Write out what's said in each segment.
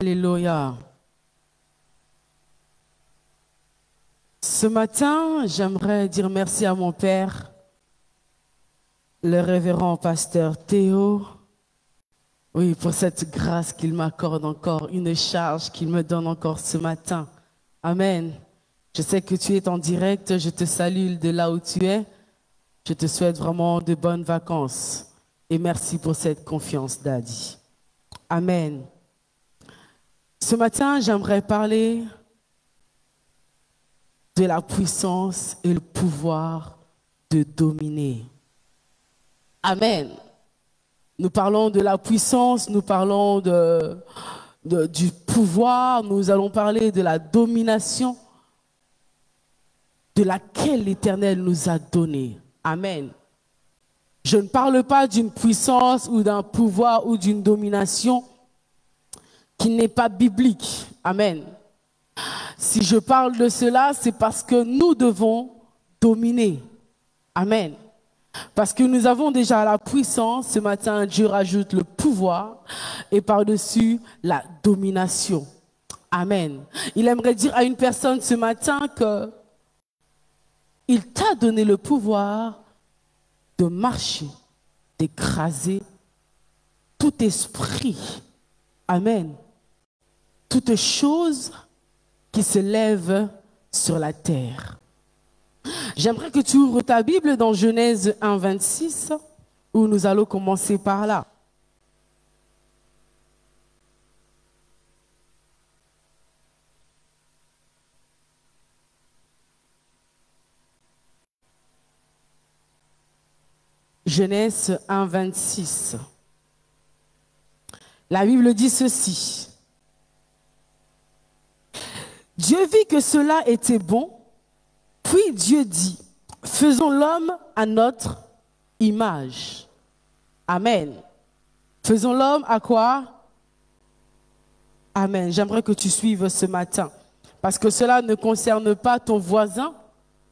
Alléluia. Ce matin, j'aimerais dire merci à mon père, le révérend pasteur Théo, oui, pour cette grâce qu'il m'accorde encore, une charge qu'il me donne encore ce matin. Amen. Je sais que tu es en direct, je te salue de là où tu es. Je te souhaite vraiment de bonnes vacances. Et merci pour cette confiance, Daddy. Amen. Ce matin, j'aimerais parler de la puissance et le pouvoir de dominer. Amen. Nous parlons de la puissance, nous parlons du pouvoir, nous allons parler de la domination de laquelle l'Éternel nous a donné. Amen. Je ne parle pas d'une puissance ou d'un pouvoir ou d'une domination qui n'est pas biblique. Amen. Si je parle de cela, c'est parce que nous devons dominer. Amen. Parce que nous avons déjà la puissance. Ce matin, Dieu rajoute le pouvoir et par-dessus la domination. Amen. Il aimerait dire à une personne ce matin que il t'a donné le pouvoir de marcher, d'écraser tout esprit. Amen. Toute chose qui se lève sur la terre. J'aimerais que tu ouvres ta Bible dans Genèse 1, 26, où nous allons commencer par là. Genèse 1, 26. La Bible dit ceci. Dieu vit que cela était bon, puis Dieu dit, faisons l'homme à notre image. Amen. Faisons l'homme à quoi? Amen. J'aimerais que tu suives ce matin, parce que cela ne concerne pas ton voisin,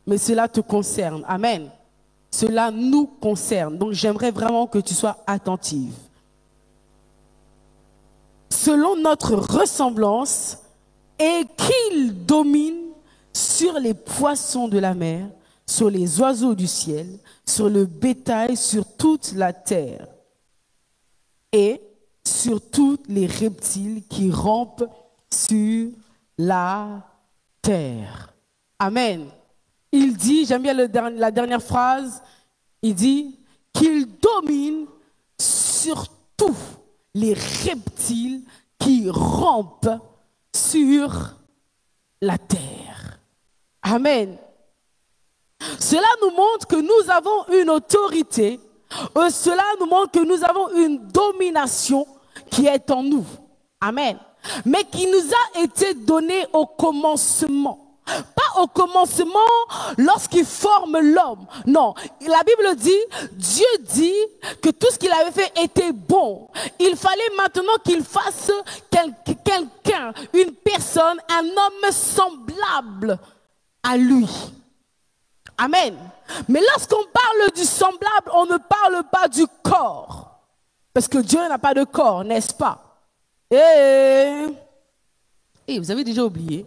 mais cela te concerne. Amen. Cela nous concerne. Donc j'aimerais vraiment que tu sois attentive. Selon notre ressemblance, et qu'il domine sur les poissons de la mer, sur les oiseaux du ciel, sur le bétail, sur toute la terre, et sur tous les reptiles qui rampent sur la terre. Amen. Il dit, j'aime bien la dernière phrase, il dit qu'il domine sur tous les reptiles qui rampent sur la terre. Amen. Cela nous montre que nous avons une autorité, cela nous montre que nous avons une domination qui est en nous. Amen. Mais qui nous a été donnée au commencement. Pas au commencement lorsqu'il forme l'homme. Non, la Bible dit, Dieu dit que tout ce qu'il avait fait était bon. Il fallait maintenant qu'il fasse quelqu'un, une personne, un homme semblable à lui. Amen. Mais lorsqu'on parle du semblable, on ne parle pas du corps. Parce que Dieu n'a pas de corps, n'est-ce pas? Et vous avez déjà oublié.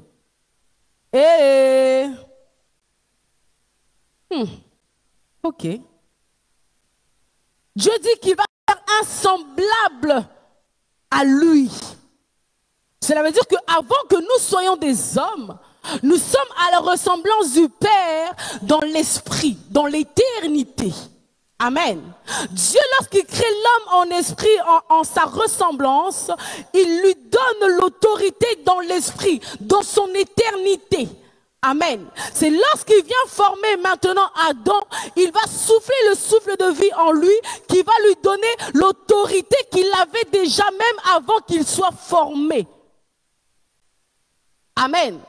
Ok. Dieu dit qu'il va faire un semblable à lui. Cela veut dire qu'avant que nous soyons des hommes, nous sommes à la ressemblance du Père dans l'esprit, dans l'éternité. Amen. Dieu, lorsqu'il crée l'homme en esprit, en sa ressemblance, il lui donne l'autorité dans l'esprit, dans son éternité. Amen. C'est lorsqu'il vient former maintenant Adam, il va souffler le souffle de vie en lui, qui va lui donner l'autorité qu'il avait déjà même avant qu'il soit formé. Amen.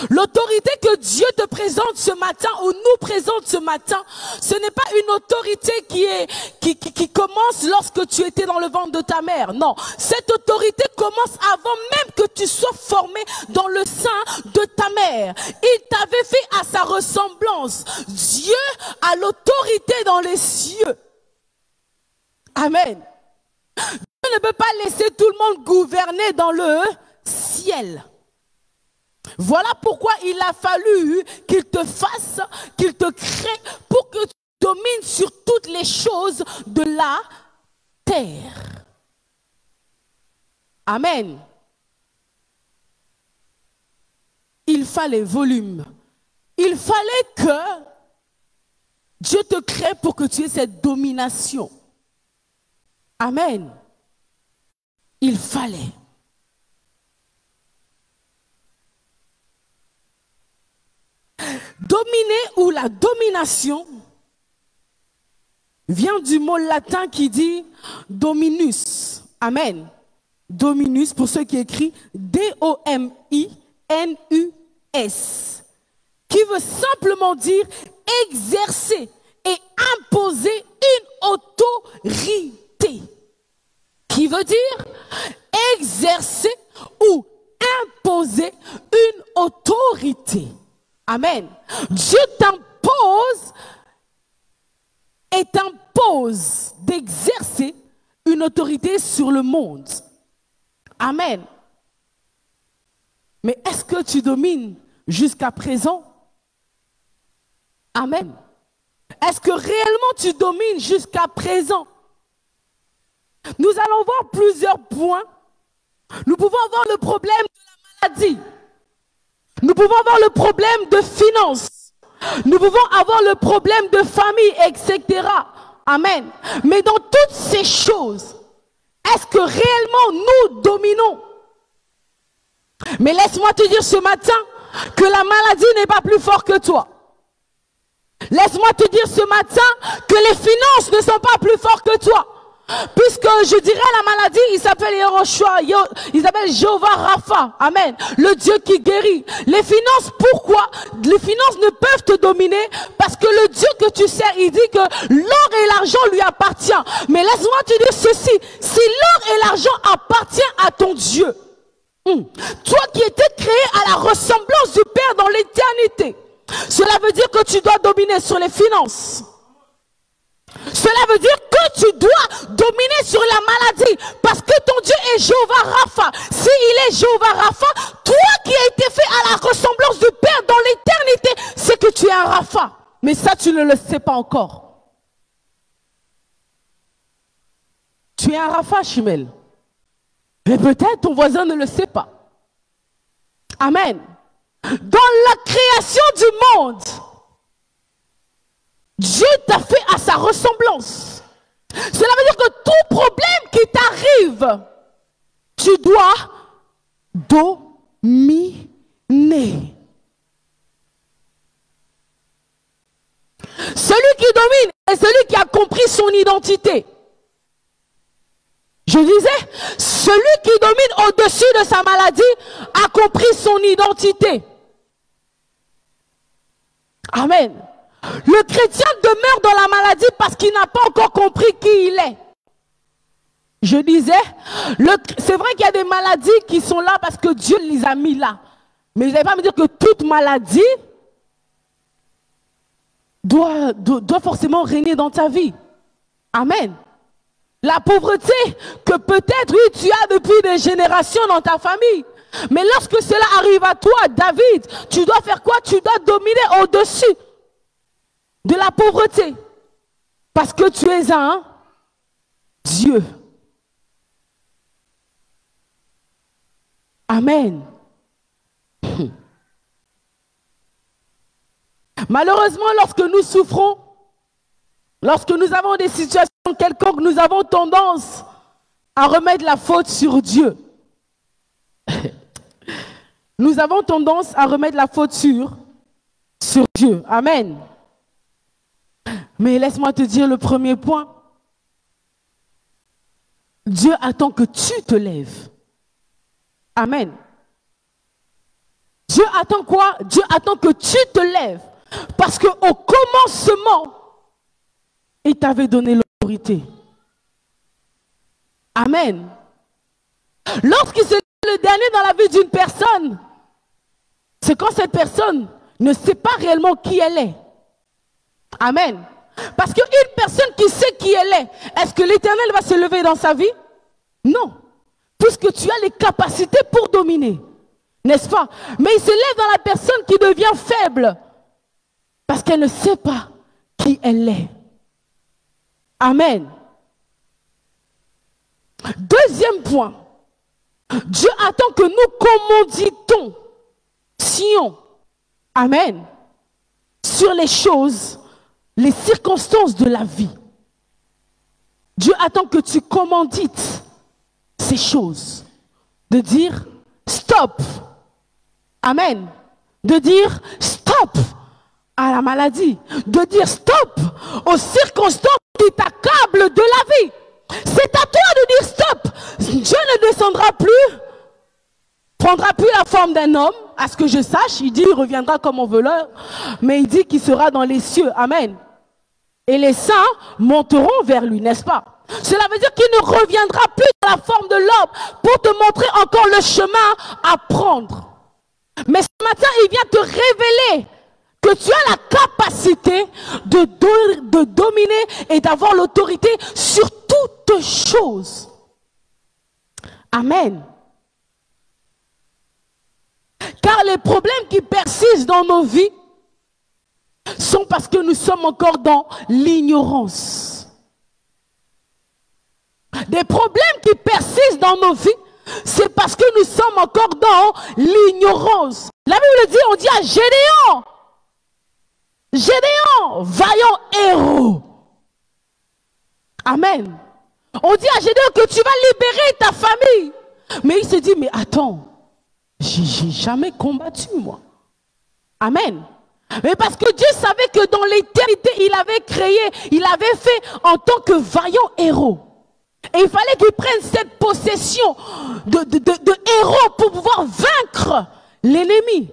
L'autorité que Dieu te présente ce matin ou nous présente ce matin, ce n'est pas une autorité qui commence lorsque tu étais dans le ventre de ta mère. Non, cette autorité commence avant même que tu sois formé dans le sein de ta mère. Il t'avait fait à sa ressemblance. Dieu a l'autorité dans les cieux. Amen. Dieu ne peut pas laisser tout le monde gouverner dans le ciel. Voilà pourquoi il a fallu qu'il te fasse, qu'il te crée pour que tu domines sur toutes les choses de la terre. Amen. Il fallait volume. Il fallait que Dieu te crée pour que tu aies cette domination. Amen. Il fallait. Dominer ou la domination vient du mot latin qui dit dominus. Amen. Dominus, pour ceux qui écrivent D-O-M-I-N-U-S, qui veut simplement dire exercer et imposer une autorité. Qui veut dire exercer ou imposer une autorité. Amen. Dieu t'impose et t'impose d'exercer une autorité sur le monde. Amen. Mais est-ce que tu domines jusqu'à présent? Amen. Est-ce que réellement tu domines jusqu'à présent? Nous allons voir plusieurs points. Nous pouvons avoir le problème de la maladie. Nous pouvons avoir le problème de finances. Nous pouvons avoir le problème de famille, etc. Amen. Mais dans toutes ces choses, est-ce que réellement nous dominons? Mais laisse-moi te dire ce matin que la maladie n'est pas plus forte que toi. Laisse-moi te dire ce matin que les finances ne sont pas plus fortes que toi. Puisque je dirais la maladie, il s'appelle Yehoshua, il s'appelle Jéhovah Rapha, amen, le Dieu qui guérit. Les finances, pourquoi? Les finances ne peuvent te dominer parce que le Dieu que tu sers, il dit que l'or et l'argent lui appartient. Mais laisse-moi te dire ceci, si l'or et l'argent appartiennent à ton Dieu, toi qui étais créé à la ressemblance du Père dans l'éternité, cela veut dire que tu dois dominer sur les finances. Cela veut dire que tu dois dominer sur la maladie parce que ton Dieu est Jéhovah Rapha. S'il est Jéhovah Rapha, toi qui as été fait à la ressemblance du Père dans l'éternité, c'est que tu es un Rapha. Mais ça, tu ne le sais pas encore. Tu es un Rapha, Chimel. Mais peut-être ton voisin ne le sait pas. Amen. Dans la création du monde, Dieu t'a fait à sa ressemblance. Cela veut dire que tout problème qui t'arrive, tu dois dominer. Celui qui domine est celui qui a compris son identité. Je disais, celui qui domine au-dessus de sa maladie a compris son identité. Amen. Le chrétien demeure dans la maladie parce qu'il n'a pas encore compris qui il est. Je disais, c'est vrai qu'il y a des maladies qui sont là parce que Dieu les a mis là. Mais vous n'allez pas me dire que toute maladie doit forcément régner dans ta vie. Amen. La pauvreté que peut-être, oui, tu as depuis des générations dans ta famille. Mais lorsque cela arrive à toi, David, tu dois faire quoi? Tu dois dominer au-dessus de la pauvreté. Parce que tu es un Dieu. Amen. Malheureusement, lorsque nous souffrons, lorsque nous avons des situations quelconques, nous avons tendance à remettre la faute sur Dieu. Nous avons tendance à remettre la faute sur Dieu. Amen. Mais laisse-moi te dire le premier point. Dieu attend que tu te lèves. Amen. Dieu attend quoi? Dieu attend que tu te lèves. Parce qu'au commencement, il t'avait donné l'autorité. Amen. Lorsqu'il se dit le dernier dans la vie d'une personne, c'est quand cette personne ne sait pas réellement qui elle est. Amen. Parce qu'une personne qui sait qui elle est, est-ce que l'Éternel va se lever dans sa vie? Non. Puisque tu as les capacités pour dominer. N'est-ce pas? Mais il se lève dans la personne qui devient faible. Parce qu'elle ne sait pas qui elle est. Amen. Deuxième point. Dieu attend que nous commanditions. Amen. Sur les choses, les circonstances de la vie. Dieu attend que tu commandites ces choses. De dire stop. Amen. De dire stop à la maladie. De dire stop aux circonstances qui t'accablent de la vie. C'est à toi de dire stop. Dieu ne descendra plus, prendra plus la forme d'un homme, à ce que je sache. Il dit il reviendra comme un voleur, mais il dit qu'il sera dans les cieux. Amen. Et les saints monteront vers lui, n'est-ce pas? Cela veut dire qu'il ne reviendra plus dans la forme de l'homme pour te montrer encore le chemin à prendre. Mais ce matin, il vient te révéler que tu as la capacité de dominer et d'avoir l'autorité sur toutes choses. Amen. Car les problèmes qui persistent dans nos vies sont parce que nous sommes encore dans l'ignorance. Des problèmes qui persistent dans nos vies, c'est parce que nous sommes encore dans l'ignorance. La Bible dit, on dit à Gédéon, Gédéon, vaillant héros. Amen. On dit à Gédéon que tu vas libérer ta famille. Mais il se dit, mais attends, j'ai jamais combattu moi. Amen. Mais parce que Dieu savait que dans l'éternité, il avait créé, il avait fait en tant que vaillant héros. Et il fallait qu'il prenne cette possession de héros pour pouvoir vaincre l'ennemi.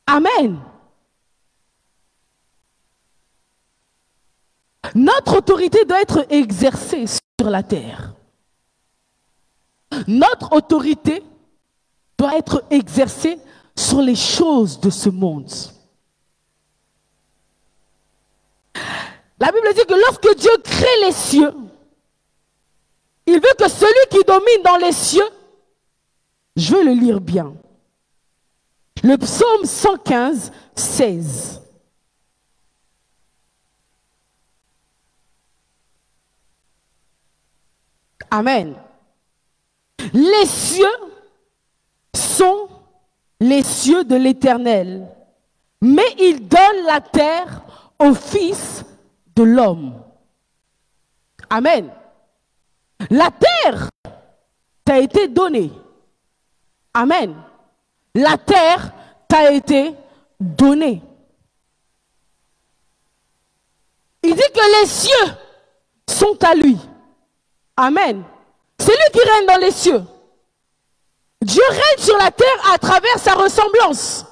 Amen. Notre autorité doit être exercée sur la terre. Notre autorité doit être exercée sur les choses de ce monde. La Bible dit que lorsque Dieu crée les cieux, il veut que celui qui domine dans les cieux, je vais le lire bien. Le psaume 115, 16. Amen. Les cieux sont les cieux de l'Éternel, mais il donne la terre au Fils de l'homme. Amen. La terre t'a été donnée. Amen. La terre t'a été donnée. Il dit que les cieux sont à lui. Amen. C'est lui qui règne dans les cieux. Dieu règne sur la terre à travers sa ressemblance.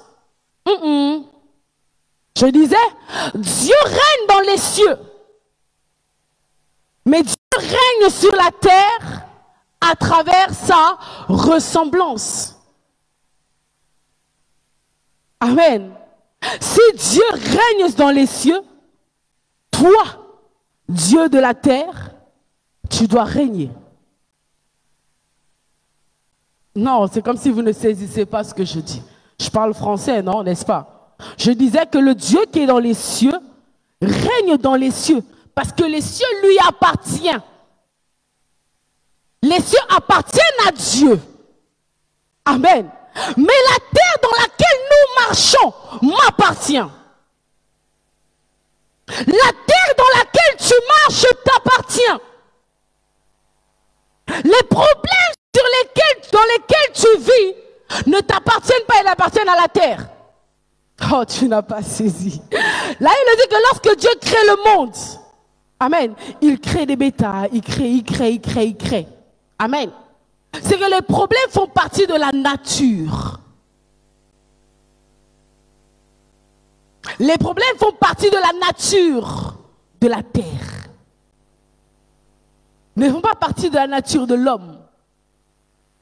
Je disais, Dieu règne dans les cieux. Mais Dieu règne sur la terre à travers sa ressemblance. Amen. Si Dieu règne dans les cieux, toi, Dieu de la terre, tu dois régner. Non, c'est comme si vous ne saisissez pas ce que je dis. Je parle français, non, n'est-ce pas? Je disais que le Dieu qui est dans les cieux règne dans les cieux. Parce que les cieux lui appartiennent. Les cieux appartiennent à Dieu. Amen. Mais la terre dans laquelle nous marchons m'appartient. La terre dans laquelle tu marches t'appartient. Les problèmes dans lesquels tu vis ne t'appartiennent pas, ils appartiennent à la terre. Oh, tu n'as pas saisi. Là, il dit que lorsque Dieu crée le monde, amen, il crée des bétails, il crée. Amen. C'est que les problèmes font partie de la nature. Les problèmes font partie de la nature de la terre. Ils ne font pas partie de la nature de l'homme.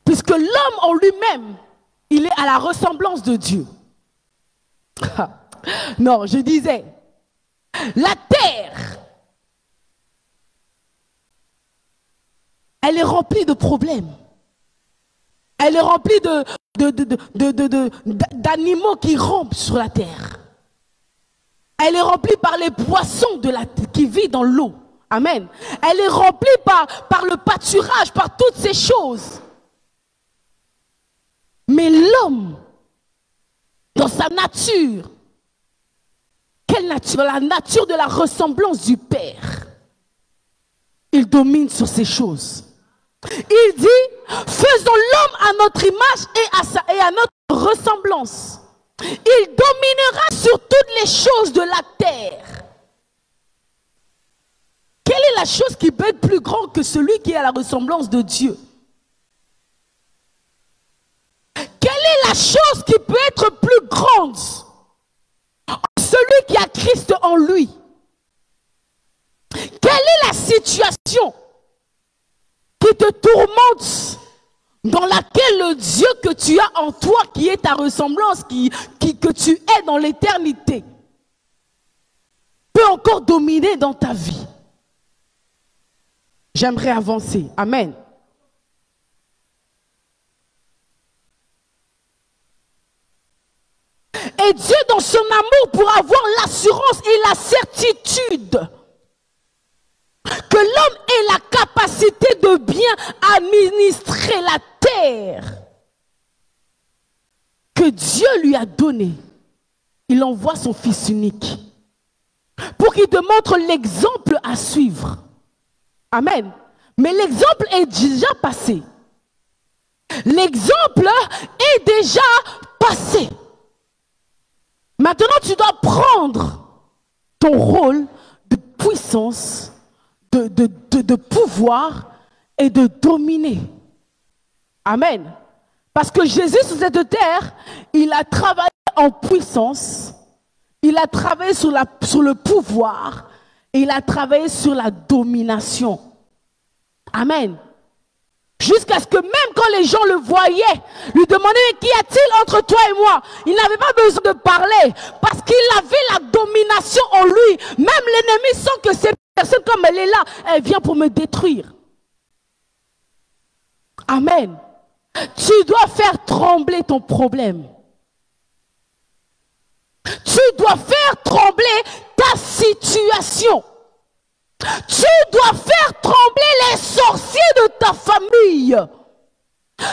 Puisque l'homme en lui-même, il est à la ressemblance de Dieu. Non, je disais, la terre, elle est remplie de problèmes. Elle est remplie d'animaux qui rampent sur la terre. Elle est remplie par les poissons qui vivent dans l'eau. Amen. Elle est remplie par le pâturage, par toutes ces choses. Mais l'homme, dans sa nature, quelle nature? La nature de la ressemblance du Père. Il domine sur ces choses. Il dit, faisons l'homme à notre image et à notre ressemblance. Il dominera sur toutes les choses de la terre. Quelle est la chose qui peut être plus grande que celui qui est à la ressemblance de Dieu? Quelle est la chose qui peut être plus grande? Celui qui a Christ en lui. Quelle est la situation qui te tourmente, dans laquelle le Dieu que tu as en toi, qui est ta ressemblance, que tu es dans l'éternité, peut encore dominer dans ta vie? J'aimerais avancer. Amen. Et Dieu, dans son amour, pour avoir l'assurance et la certitude que l'homme ait la capacité de bien administrer la terre que Dieu lui a donnée, il envoie son Fils unique pour qu'il te montre l'exemple à suivre. Amen. Mais l'exemple est déjà passé. L'exemple est déjà passé. Maintenant, tu dois prendre ton rôle de puissance, de pouvoir et de dominer. Amen. Parce que Jésus sur cette terre, il a travaillé en puissance, il a travaillé sur le pouvoir, et il a travaillé sur la domination. Amen. Jusqu'à ce que même quand les gens le voyaient, lui demandaient qu'y a-t-il entre toi et moi? Il n'avait pas besoin de parler parce qu'il avait la domination en lui. Même l'ennemi sent que cette personne, comme elle est là, elle vient pour me détruire. Amen. Tu dois faire trembler ton problème. Tu dois faire trembler ta situation. Tu dois faire trembler les sorciers de ta famille.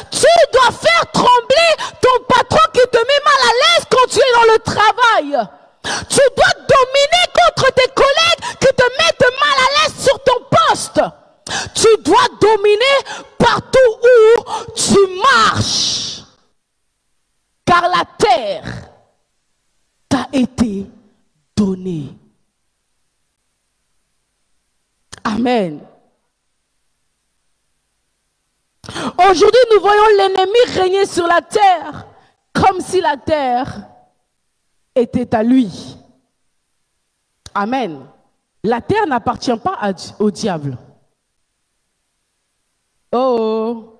Tu dois faire trembler ton patron qui te met mal à l'aise quand tu es dans le travail. Tu dois dominer contre tes collègues qui te mettent mal à l'aise sur ton poste. Tu dois dominer partout où tu marches. Car la terre t'a été donnée. Amen. Aujourd'hui, nous voyons l'ennemi régner sur la terre comme si la terre était à lui. Amen. La terre n'appartient pas au diable. Oh.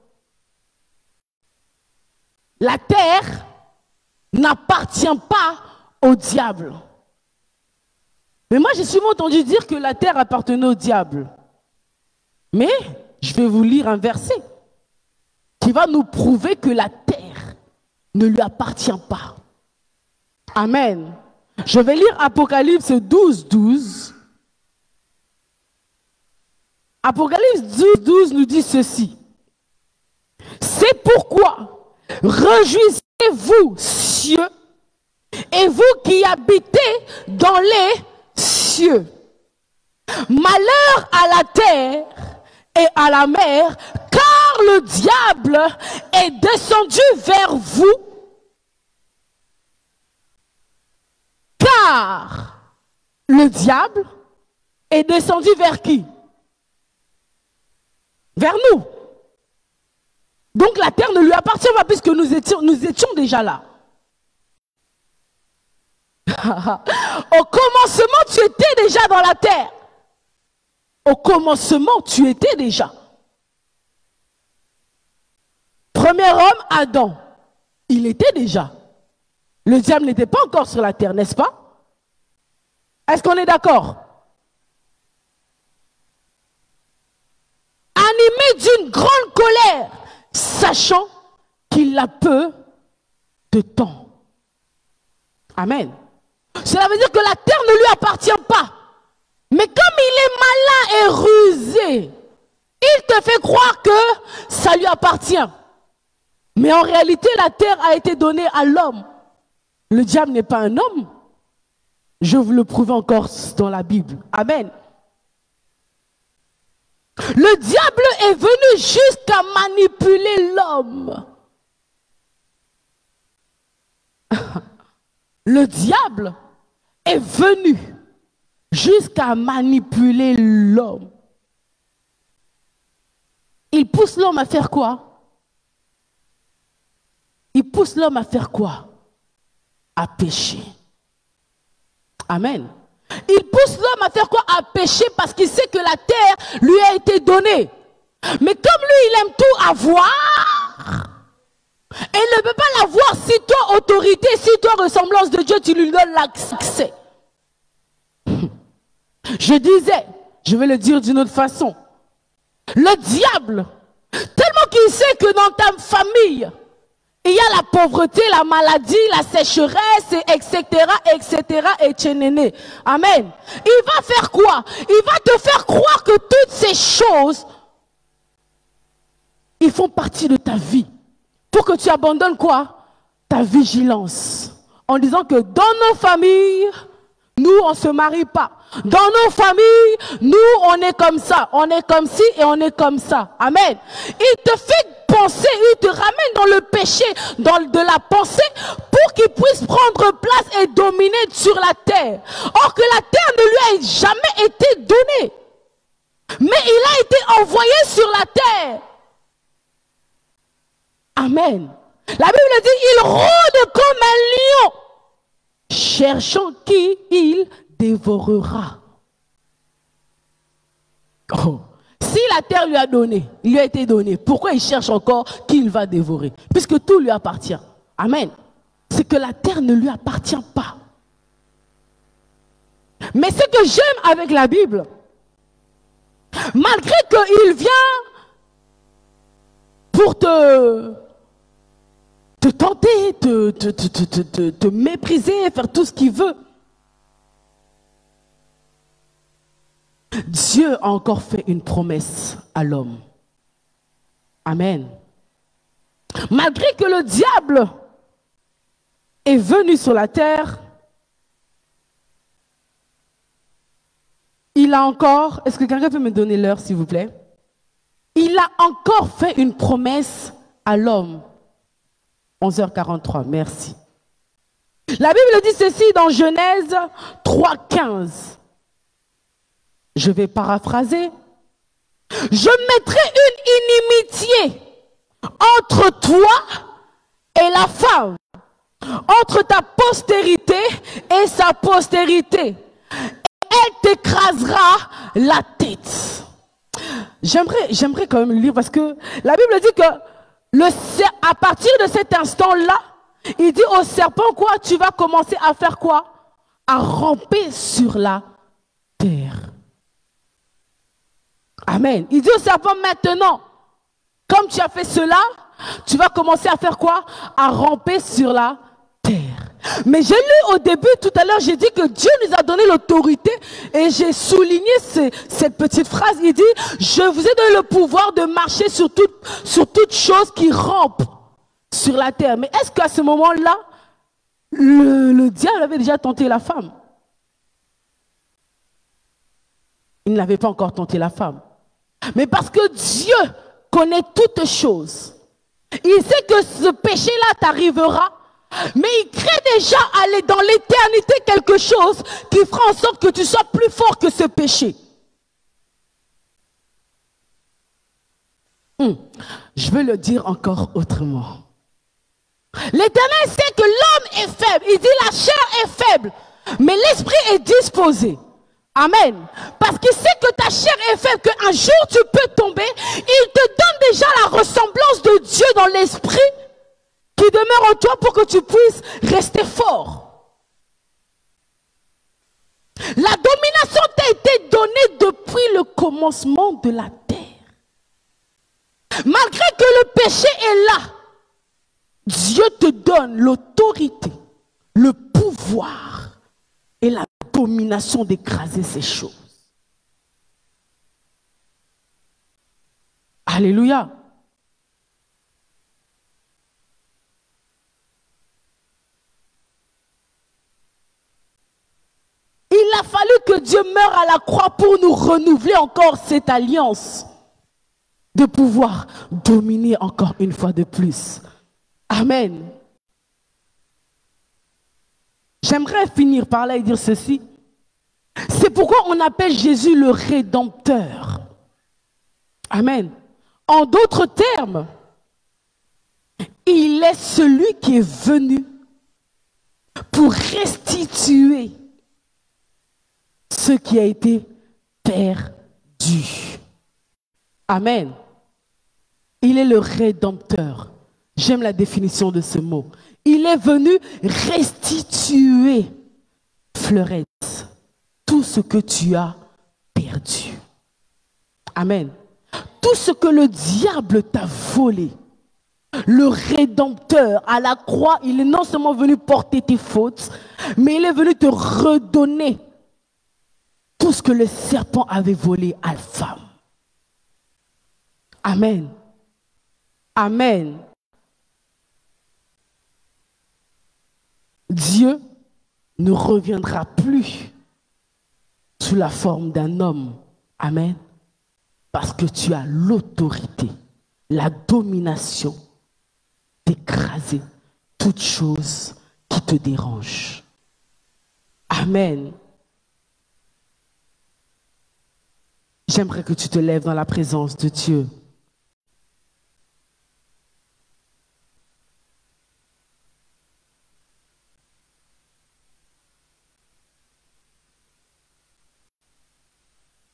La terre n'appartient pas au diable. Mais moi, j'ai souvent entendu dire que la terre appartenait au diable. Mais je vais vous lire un verset qui va nous prouver que la terre ne lui appartient pas. Amen. Je vais lire Apocalypse 12, 12. Apocalypse 12, 12 nous dit ceci. C'est pourquoi réjouissez-vous, cieux, et vous qui habitez dans les cieux. Malheur à la terre et à la mer, car le diable est descendu vers vous. Car le diable est descendu vers qui? Vers nous. Donc la terre ne lui appartient pas puisque nous étions déjà là. Au commencement, tu étais déjà dans la terre. Au commencement, tu étais déjà. Premier homme, Adam. Il était déjà. Le diable n'était pas encore sur la terre, n'est-ce pas? Est-ce qu'on est d'accord? animé d'une grande colère, sachant qu'il a peu de temps. Amen. Cela veut dire que la terre ne lui appartient pas. Mais comme il est malin et rusé, il te fait croire que ça lui appartient. Mais en réalité, la terre a été donnée à l'homme. Le diable n'est pas un homme. Je vous le prouve encore dans la Bible. Amen. Le diable est venu jusqu'à manipuler l'homme. Le diable est venu jusqu'à manipuler l'homme. Il pousse l'homme à faire quoi? Il pousse l'homme à faire quoi? À pécher. Amen. Il pousse l'homme à faire quoi? À pécher parce qu'il sait que la terre lui a été donnée. Mais comme lui, il aime tout avoir, et il ne peut pas l'avoir si toi, autorité, si toi, ressemblance de Dieu, tu lui donnes l'accès. Je disais, je vais le dire d'une autre façon, le diable, tellement qu'il sait que dans ta famille, il y a la pauvreté, la maladie, la sécheresse, etc., etc., et tchénéné. Amen. Il va faire quoi? Il va te faire croire que toutes ces choses, ils font partie de ta vie. Pour que tu abandonnes quoi? Ta vigilance. En disant que dans nos familles, nous, on ne se marie pas. Dans nos familles, nous, on est comme ça. On est comme ci et on est comme ça. Amen. Il te fait penser, il te ramène dans le péché, dans de la pensée, pour qu'il puisse prendre place et dominer sur la terre. Or que la terre ne lui a jamais été donnée. Mais il a été envoyé sur la terre. Amen. La Bible dit, il rôde comme un lion, cherchant qui il dévorera. Oh. Si la terre lui a donné, il lui a été donné, pourquoi il cherche encore qui il va dévorer? Puisque tout lui appartient. Amen. C'est que la terre ne lui appartient pas. Mais ce que j'aime avec la Bible, malgré qu'il vient pour te tenter, te mépriser, faire tout ce qu'il veut, Dieu a encore fait une promesse à l'homme. Amen. Malgré que le diable est venu sur la terre, il a encore, est-ce que quelqu'un peut me donner l'heure s'il vous plaît? Il a encore fait une promesse à l'homme. 11h43, merci. La Bible dit ceci dans Genèse 3:15. Je vais paraphraser. Je mettrai une inimitié entre toi et la femme, entre ta postérité et sa postérité. Et elle t'écrasera la tête. J'aimerais quand même le lire parce que la Bible dit que à partir de cet instant-là, il dit au serpent quoi? Tu vas commencer à faire quoi? À ramper sur la terre. Amen. Il dit au serpent maintenant, comme tu as fait cela, tu vas commencer à faire quoi? À ramper sur la terre. Mais j'ai lu au début, tout à l'heure, j'ai dit que Dieu nous a donné l'autorité et j'ai souligné cette petite phrase. Il dit, je vous ai donné le pouvoir de marcher sur toute chose qui rampe sur la terre. Mais est-ce qu'à ce moment-là, le diable avait déjà tenté la femme? Il n'avait pas encore tenté la femme. Mais parce que Dieu connaît toutes choses, il sait que ce péché-là t'arrivera, mais il crée déjà aller dans l'éternité quelque chose qui fera en sorte que tu sois plus fort que ce péché. Je vais le dire encore autrement. L'Éternel sait que l'homme est faible. Il dit la chair est faible, mais l'esprit est disposé. Amen. Parce qu'il sait que ta chair est faible, qu'un jour tu peux tomber. Il te donne déjà la ressemblance de Dieu dans l'esprit qui demeure en toi pour que tu puisses rester fort. La domination t'a été donnée depuis le commencement de la terre. Malgré que le péché est là, Dieu te donne l'autorité, le pouvoir et la domination d'écraser ces choses. Alléluia. Il a fallu que Dieu meure à la croix pour nous renouveler encore cette alliance de pouvoir dominer encore une fois de plus. Amen. J'aimerais finir par là et dire ceci. C'est pourquoi on appelle Jésus le Rédempteur. Amen. En d'autres termes, il est celui qui est venu pour restituer ce qui a été perdu. Amen. Il est le Rédempteur. J'aime la définition de ce mot. Il est venu restituer, Fleurette, tout ce que tu as perdu. Amen. Tout ce que le diable t'a volé, le Rédempteur à la croix, il est non seulement venu porter tes fautes, mais il est venu te redonner tout ce que le serpent avait volé à la femme. Amen. Amen. Dieu ne reviendra plus sous la forme d'un homme. Amen. Parce que tu as l'autorité, la domination d'écraser toute chose qui te dérange. Amen. J'aimerais que tu te lèves dans la présence de Dieu.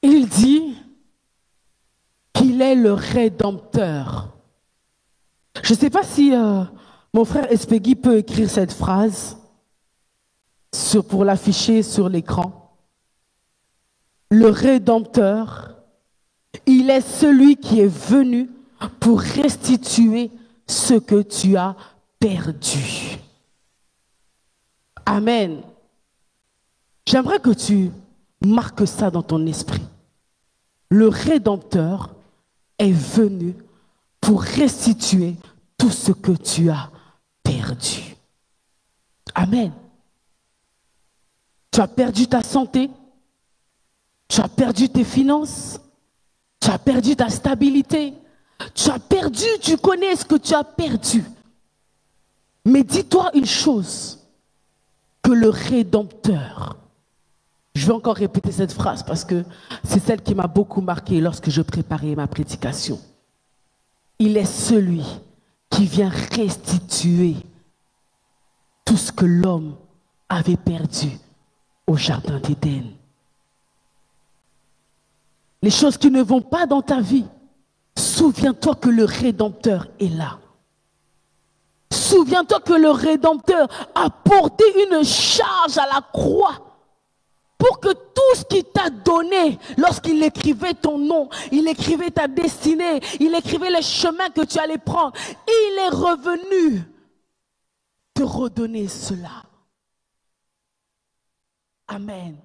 Il dit qu'il est le Rédempteur. Je ne sais pas si mon frère Espegui peut écrire cette phrase pour l'afficher sur l'écran. Le Rédempteur, il est celui qui est venu pour restituer ce que tu as perdu. Amen. J'aimerais que tu marques ça dans ton esprit. Le Rédempteur est venu pour restituer tout ce que tu as perdu. Amen. Tu as perdu ta santé, tu as perdu tes finances, tu as perdu ta stabilité, tu as perdu, tu connais ce que tu as perdu. Mais dis-toi une chose, que le Rédempteur, je vais encore répéter cette phrase parce que c'est celle qui m'a beaucoup marqué lorsque je préparais ma prédication. Il est celui qui vient restituer tout ce que l'homme avait perdu au jardin d'Éden. Les choses qui ne vont pas dans ta vie, souviens-toi que le Rédempteur est là. Souviens-toi que le Rédempteur a porté une charge à la croix pour que tout ce qu'il t'a donné, lorsqu'il écrivait ton nom, il écrivait ta destinée, il écrivait les chemins que tu allais prendre, il est revenu te redonner cela. Amen.